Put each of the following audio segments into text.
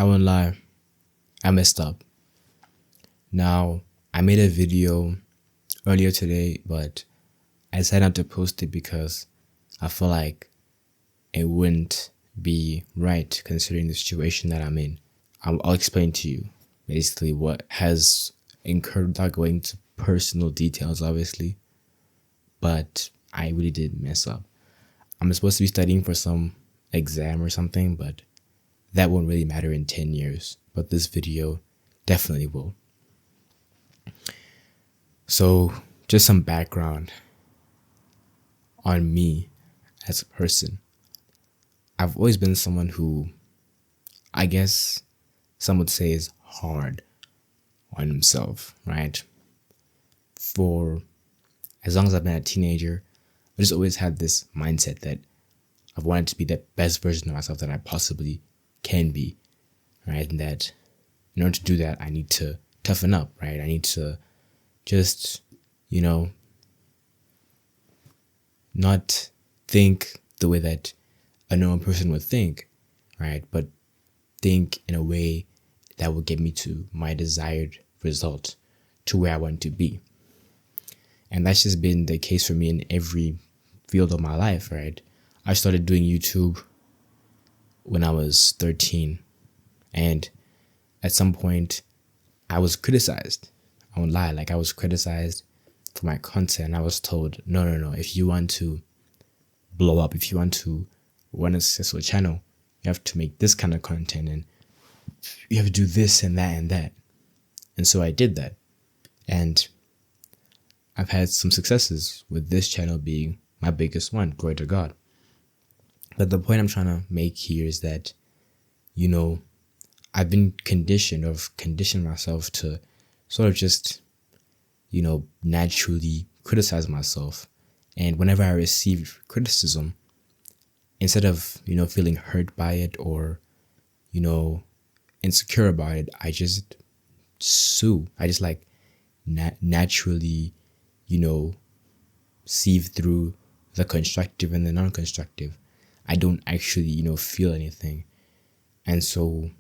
I won't lie, I messed up. Now, I made a video earlier today, but I decided not to post it because I feel like it wouldn't be right considering the situation that I'm in. I'll explain to you basically what has incurred without going into personal details, obviously, but I really did mess up. I'm supposed to be studying for some exam or something, but that won't really matter in 10 years. But this video definitely will. So, just some background on me as a person. I've always been someone who, I guess some would say, is hard on himself, right? For as long as I've been a teenager, I just always had this mindset that I've wanted to be the best version of myself that I possibly can be, right? And that in order to do that, I need to toughen up, right? I need to just, not think the way that a normal person would think, right? But think in a way that will get me to my desired result, to where I want to be. And that's just been the case for me in every field of my life, right? I started doing YouTube when I was 13. And at some point, I was criticized. I won't lie, I was criticized for my content. I was told, no, if you want to blow up, if you want to run a successful channel, you have to make this kind of content and you have to do this and that and that. And so I did that. And I've had some successes, with this channel being my biggest one, glory to God. But the point I'm trying to make here is that, I've been conditioned myself to sort of just, naturally criticize myself. And whenever I receive criticism, instead of, feeling hurt by it or, insecure about it, I just sue. I just naturally, sieve through the constructive and the non-constructive. I don't actually, feel anything. And so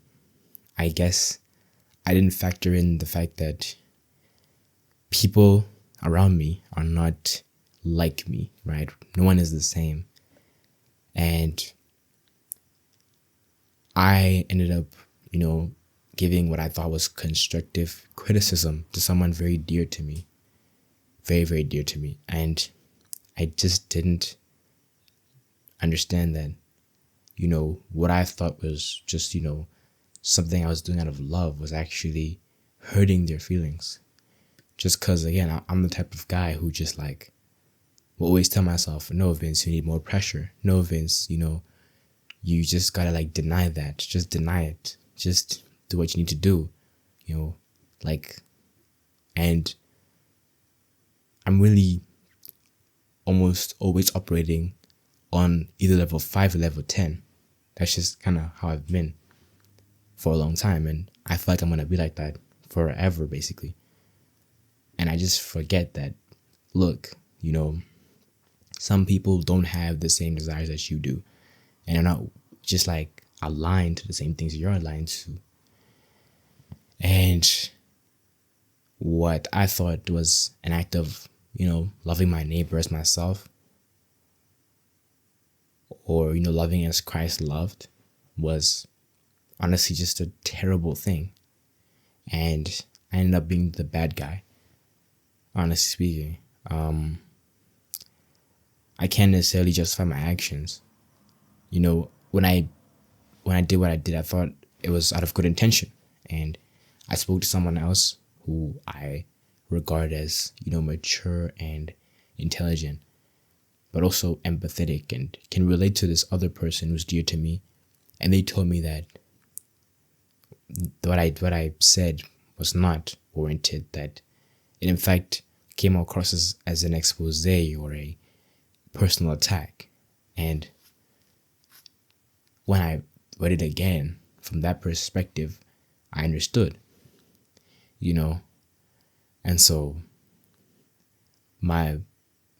I guess I didn't factor in the fact that people around me are not like me, right? No one is the same. And I ended up, giving what I thought was constructive criticism to someone very dear to me. Very, very dear to me. And I just didn't understand that, what I thought was just, something I was doing out of love was actually hurting their feelings. Just because, again, I'm the type of guy who just will always tell myself, no, Vince, you need more pressure. No, Vince, you just gotta deny that. Just deny it. Just do what you need to do, and I'm really almost always operating on either level 5 or level 10. That's just kind of how I've been for a long time. And I feel like I'm going to be like that forever, basically. And I just forget that, look, some people don't have the same desires that you do. And they're not just aligned to the same things you're aligned to. And what I thought was an act of, loving my neighbor as myself, or, loving as Christ loved, was honestly just a terrible thing. And I ended up being the bad guy, honestly speaking. I can't necessarily justify my actions. When I did what I did, I thought it was out of good intention. And I spoke to someone else who I regard as, mature and intelligent, but also empathetic and can relate to this other person who's dear to me. And they told me that what I said was not warranted, that it in fact came across as an expose or a personal attack. And when I read it again from that perspective, I understood, and so my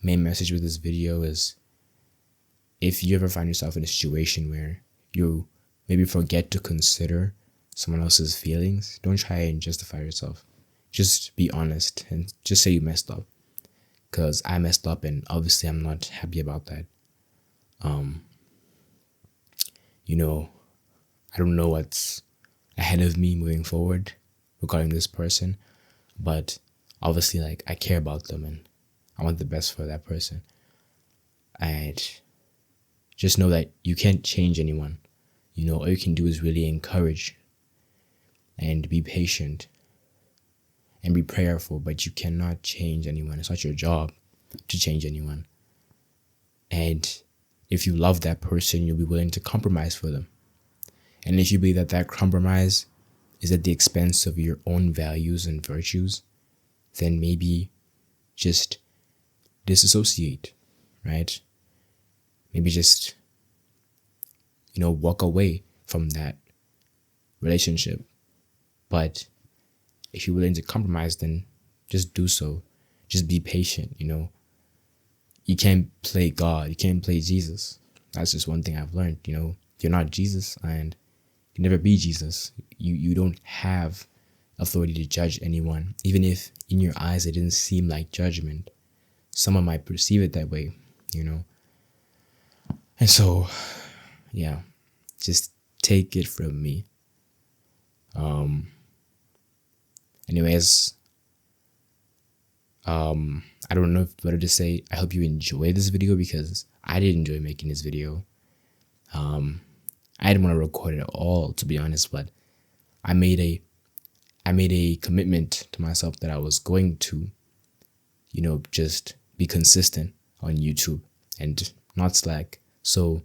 main message with this video is, if you ever find yourself in a situation where you maybe forget to consider someone else's feelings, don't try and justify yourself. Just be honest and just say you messed up. Because I messed up and obviously I'm not happy about that. You know, I don't know what's ahead of me moving forward regarding this person, but obviously, like, I care about them and I want the best for that person. And just know that you can't change anyone. You know, all you can do is really encourage and be patient and be prayerful, but you cannot change anyone. It's not your job to change anyone. And if you love that person, you'll be willing to compromise for them. And if you believe that that compromise is at the expense of your own values and virtues, then maybe just disassociate, right? Maybe just, walk away from that relationship. But if you're willing to compromise, then just do so. Just be patient, You can't play God. You can't play Jesus. That's just one thing I've learned, You're not Jesus and you never be Jesus. You don't have authority to judge anyone. Even if in your eyes it didn't seem like judgment, someone might perceive it that way, And so, yeah, just take it from me. Anyways, I don't know what to say. I hope you enjoy this video because I did enjoy making this video. I didn't want to record it at all, to be honest, but I made a commitment to myself that I was going to, just be consistent on YouTube and not slack. So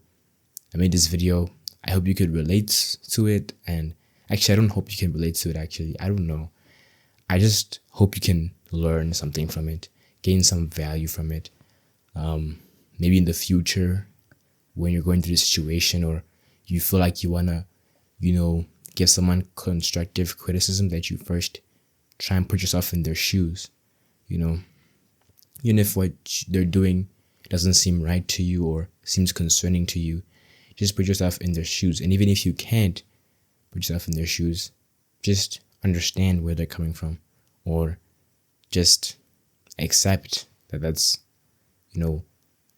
I made this video. I hope you could relate to it. And actually, I don't hope you can relate to it, actually. I don't know. I just hope you can learn something from it, gain some value from it. Maybe in the future, when you're going through a situation or you feel like you want to, give someone constructive criticism, that you first try and put yourself in their shoes, Even if what they're doing doesn't seem right to you or seems concerning to you, just put yourself in their shoes. And even if you can't put yourself in their shoes, just understand where they're coming from, or just accept that that's,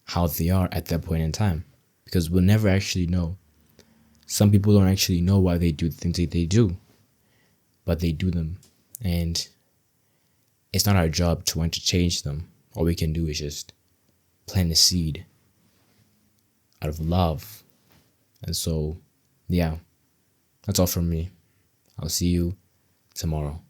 how they are at that point in time, because we'll never actually know. Some people don't actually know why they do the things that they do, but they do them. And it's not our job to want to change them. All we can do is just plant a seed out of love. And so, yeah, that's all from me. I'll see you tomorrow.